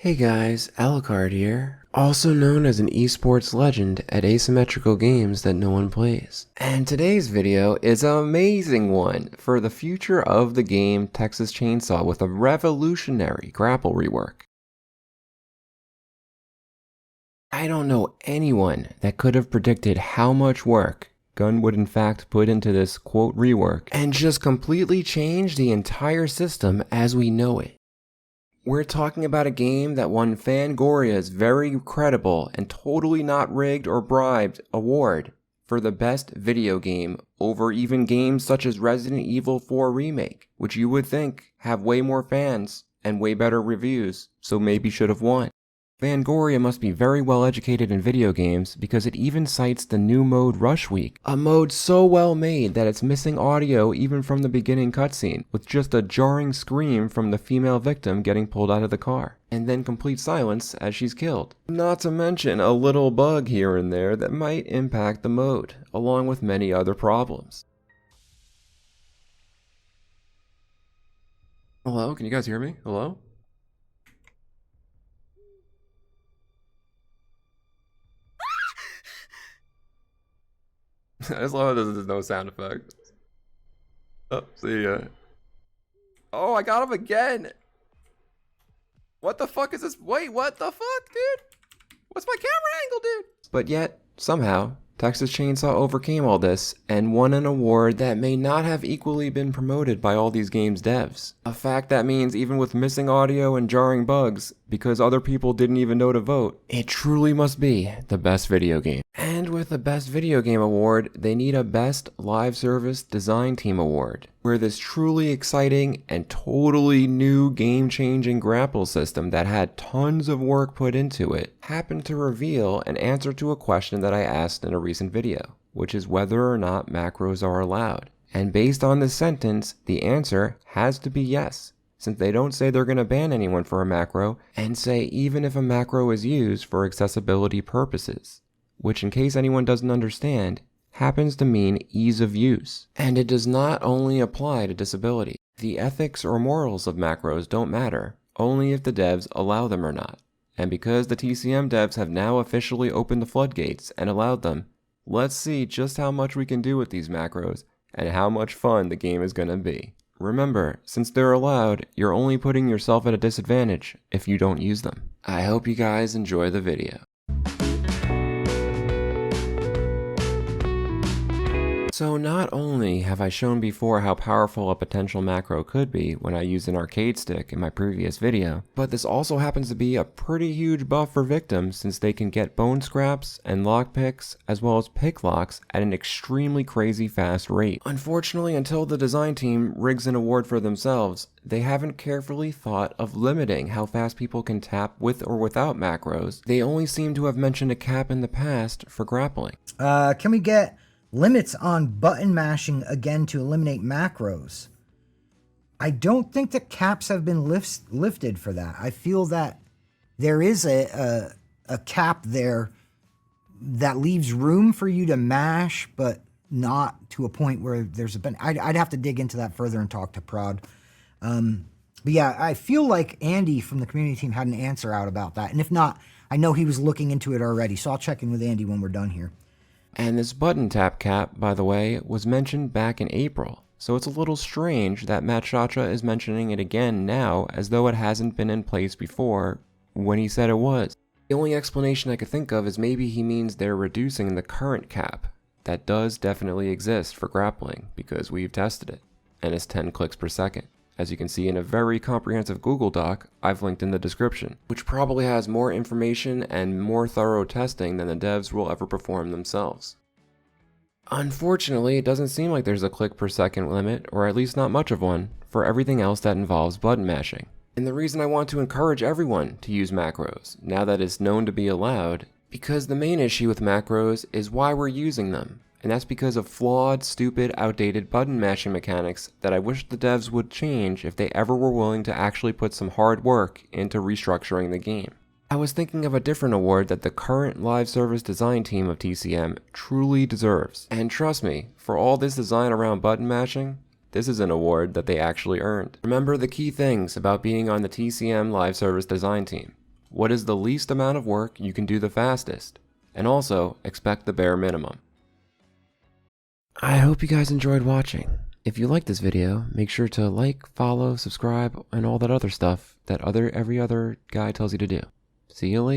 Hey guys, Alucard here, also known as an esports legend at asymmetrical games that no one plays. And today's video is an amazing one for the future of the game Texas Chainsaw with a revolutionary grapple rework. I don't know anyone that could have predicted how much work Gunn would in fact put into this quote rework and just completely change the entire system as we know it. We're talking about a game that won Fangoria's very credible and totally not rigged or bribed award for the best video game over even games such as Resident Evil 4 Remake, which you would think have way more fans and way better reviews, so maybe should have won. Fangoria must be very well educated in video games because it even cites the new mode Rush Week, a mode so well made that it's missing audio even from the beginning cutscene, with just a jarring scream from the female victim getting pulled out of the car, and then complete silence as she's killed. Not to mention a little bug here and there that might impact the mode, along with many other problems. Hello, can you guys hear me? Hello? I just love how there's no sound effect. Oh, see ya. Oh, I got him again! What the fuck is this? Wait, what the fuck, dude? What's my camera angle, dude? But yet, somehow, Texas Chainsaw overcame all this and won an award that may not have equally been promoted by all these games devs. A fact that means even with missing audio and jarring bugs, because other people didn't even know to vote, it truly must be the best video game. And with the Best Video Game Award, they need a Best Live Service Design Team Award, where this truly exciting and totally new game-changing grapple system that had tons of work put into it happened to reveal an answer to a question that I asked in a recent video, which is whether or not macros are allowed. And based on this sentence, the answer has to be yes, since they don't say they're going to ban anyone for a macro, and say even if a macro is used for accessibility purposes, which in case anyone doesn't understand, happens to mean ease of use. And it does not only apply to disability. The ethics or morals of macros don't matter, only if the devs allow them or not. And because the TCM devs have now officially opened the floodgates and allowed them, let's see just how much we can do with these macros and how much fun the game is going to be. Remember, since they're allowed, you're only putting yourself at a disadvantage if you don't use them. I hope you guys enjoy the video. So not only have I shown before how powerful a potential macro could be when I used an arcade stick in my previous video, but this also happens to be a pretty huge buff for victims since they can get bone scraps and lockpicks as well as pick locks at an extremely crazy fast rate. Unfortunately, until the design team rigs an award for themselves, they haven't carefully thought of limiting how fast people can tap with or without macros. They only seem to have mentioned a cap in the past for grappling. Can we get limits on button mashing again to eliminate macros? I don't think that caps have been lifted for that. I feel that there is a cap there that leaves room for you to mash, but not to a point where there's a ben. I'd have to dig into that further and talk to Proud. But yeah, I feel like Andy from the community team had an answer out about that. And if not, I know he was looking into it already. So I'll check in with Andy when we're done here. And this button tap cap, by the way, was mentioned back in April, so it's a little strange that Matt Chacha is mentioning it again now as though it hasn't been in place before when he said it was. The only explanation I could think of is maybe he means they're reducing the current cap that does definitely exist for grappling because we've tested it, and it's 10 clicks per second. As you can see in a very comprehensive Google Doc I've linked in the description, which probably has more information and more thorough testing than the devs will ever perform themselves. Unfortunately, it doesn't seem like there's a click per second limit, or at least not much of one, for everything else that involves button mashing. And the reason I want to encourage everyone to use macros, now that it's known to be allowed, because the main issue with macros is why we're using them. And that's because of flawed, stupid, outdated button mashing mechanics that I wish the devs would change if they ever were willing to actually put some hard work into restructuring the game. I was thinking of a different award that the current live service design team of TCM truly deserves. And trust me, for all this design around button mashing, this is an award that they actually earned. Remember the key things about being on the TCM live service design team. what is the least amount of work you can do the fastest, and also expect the bare minimum. I hope you guys enjoyed watching. If you liked this video, make sure to like, follow, subscribe, and all that other stuff that every other guy tells you to do. See you later.